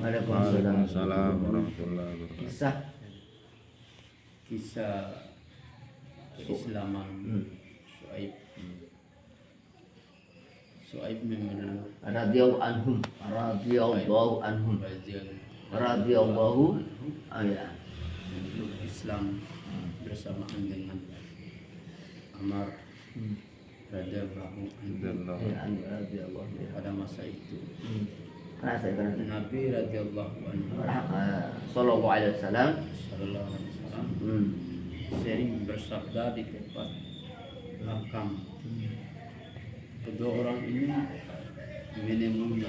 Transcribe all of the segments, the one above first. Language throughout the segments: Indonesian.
Waalaikumsalam warahmatullahi wabarakatuh. Kisah keislaman Syuaib. Syuaib memeluk Radhiyallahu anhum. memeluk Islam bersamaan dengan Amar radhiyallahu anhu. Pada masa itu Nabi radhiyallahu anhu Sallallahu alaihi wasallam sering bersabda di tempat makam. Kedua orang ini menemui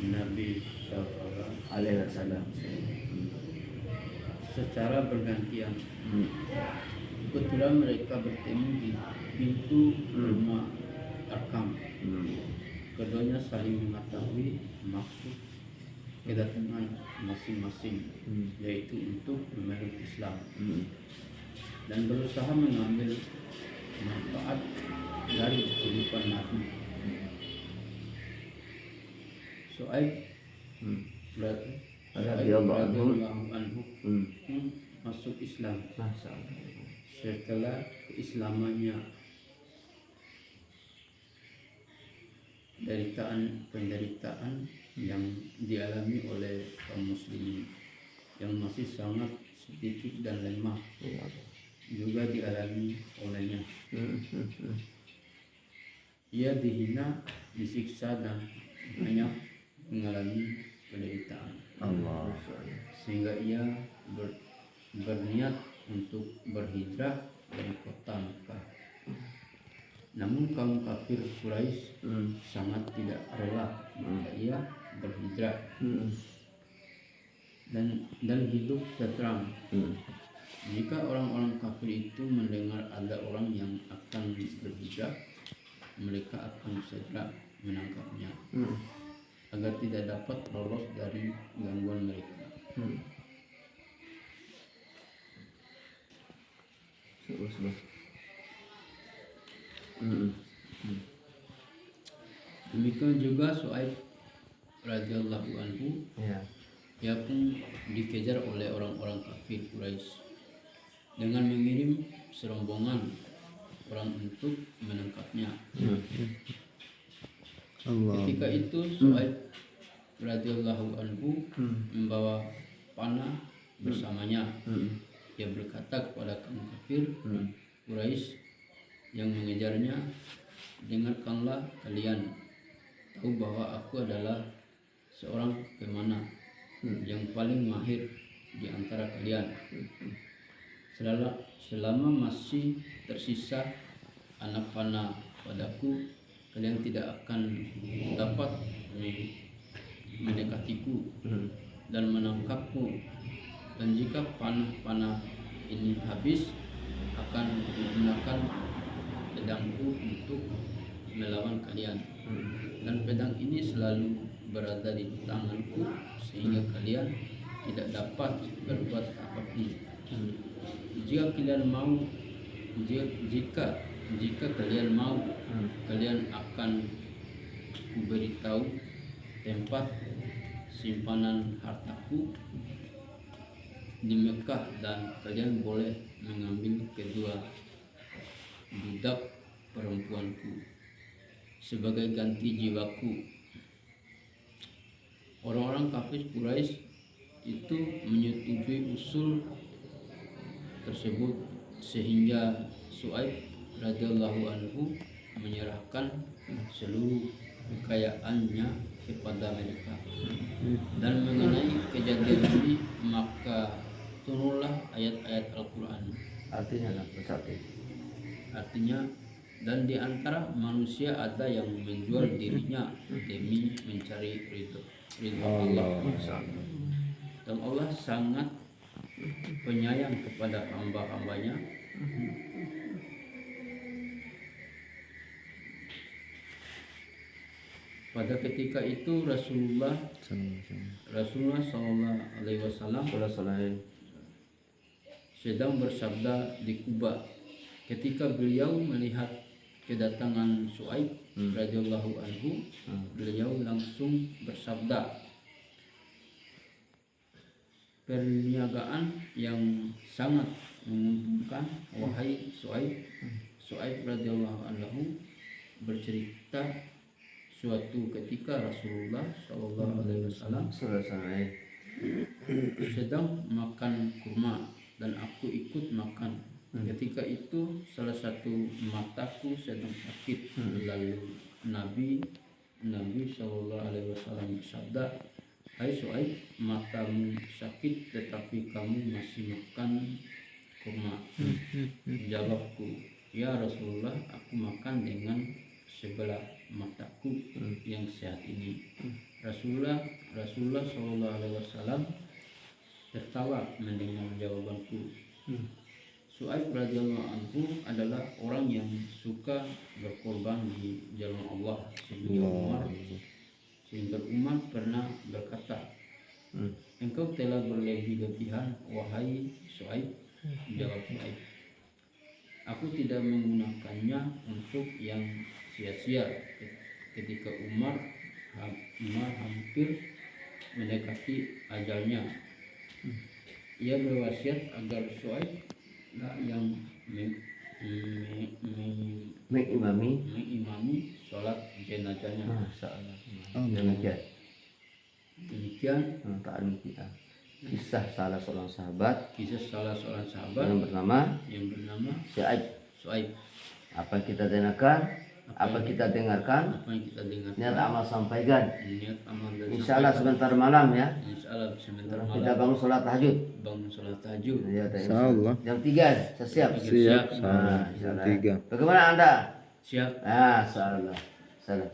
Nabi Sallallahu alaihi wasallam secara bergantian. Kebetulan mereka bertemu di pintu rumah Arkam. Keduanya saling mengetahui maksud kedatangan masing-masing, yaitu untuk memeluk Islam dan berusaha mengambil manfaat dari kehidupan Nabi. Syuaib radhiyallahu anhu masuk Islam. Setelah keislamannya, penderitaan yang dialami oleh kaum muslimin yang masih sangat sedikit dan lemah juga dialami olehnya. Ia dihina, disiksa dan banyak mengalami penderitaan. Sehingga ia berniat untuk berhijrah dari kota Mekah. Namun kaum kafir Quraisy sangat tidak rela jika ia berhijrah dan hidup tenteram. Jika orang-orang kafir itu mendengar ada orang yang akan berhijrah, mereka akan segera menangkapnya agar tidak dapat lolos dari gangguan mereka. Demikian juga Syuaib radhiyallahu anhu, ia pun dikejar oleh orang-orang kafir Quraisy dengan mengirim serombongan orang untuk menangkapnya. Ketika itu Syuaib radhiyallahu anhu membawa panah bersamanya. Ia berkata kepada kaum kafir Quraisy yang mengejarnya, "Dengarkanlah kalian, tahu bahwa aku adalah seorang pemanah yang paling mahir di antara kalian. Selama masih tersisa anak panah padaku, kalian tidak akan dapat mendekatiku dan menangkapku. Dan jika panah-panah ini habis, akan menggunakan pedangku untuk melawan kalian. Dan pedang ini selalu berada di tanganku sehingga kalian tidak dapat berbuat apapun. Jika kalian mau, kalian akan kuberitahu tempat simpanan hartaku di Mekah dan kalian boleh mengambil kedua budak perempuanku sebagai ganti jiwaku." Orang-orang kafir Quraisy itu menyetujui usul tersebut sehingga Syuaib radhiyallahu anhu menyerahkan seluruh kekayaannya kepada mereka. Dan mengenai kejadian ini maka turunlah ayat-ayat Al-Quran. Artinya, dan di antara manusia ada yang menjual dirinya demi mencari ridho Allah. Dan Allah sangat penyayang kepada hamba-hambanya. Pada ketika itu Rasulullah Sallallahu Alaihi Wasallam sedang bersabda di Kuba. Ketika beliau melihat kedatangan Syuaib radhiyallahu anhu, beliau langsung bersabda, perniagaan yang sangat menguntungkan wahai Su'aib. Su'aib radhiyallahu anhu bercerita, suatu ketika Rasulullah Shallallahu alaihi wasallam Selesai. sedang makan kurma dan aku ikut makan. Ketika itu salah satu mataku sedang sakit. Lalu Nabi Shallallahu alaihi wasallam bersabda, hai Su'aib, matamu sakit tetapi kamu masih makan kurma. Jawabku, ya Rasulullah, aku makan dengan sebelah mataku yang sehat ini. Rasulullah Shallallahu alaihi wasallam tertawa mendengar jawabanku. Su'aib radhiyallahu anhu adalah orang yang suka berkorban di jalan Allah sehingga Umar pernah berkata, engkau telah berlebih-lebihan wahai Su'aib. Jawab Su'aib, aku tidak menggunakannya untuk yang sia-sia. Ketika Umar hampir mendekati ajalnya, ia berwasiat agar Su'aib yang mengimami sholat jenazahnya. Demikian Kisah salah seorang sahabat yang bernama Su'aib. Apa yang kita dengarkan, niat amal sampaikan. Insyaallah sebentar malam ya. Kita bangun sholat tahajud. Ya, Insyaallah. Jam 3 siap. Siap. Insyaallah. Jam 3. Bagaimana Anda? Siap. Salah.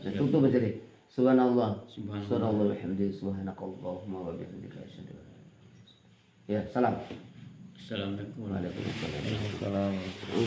Tutup menjadi. Subhanallah wa bihamdihi, subhanakallahumma wa bihamdika, asyhadu an la ilaha illa anta. Ya, salam. Assalamualaikum Waalaikumsalam. Assalamualaikum.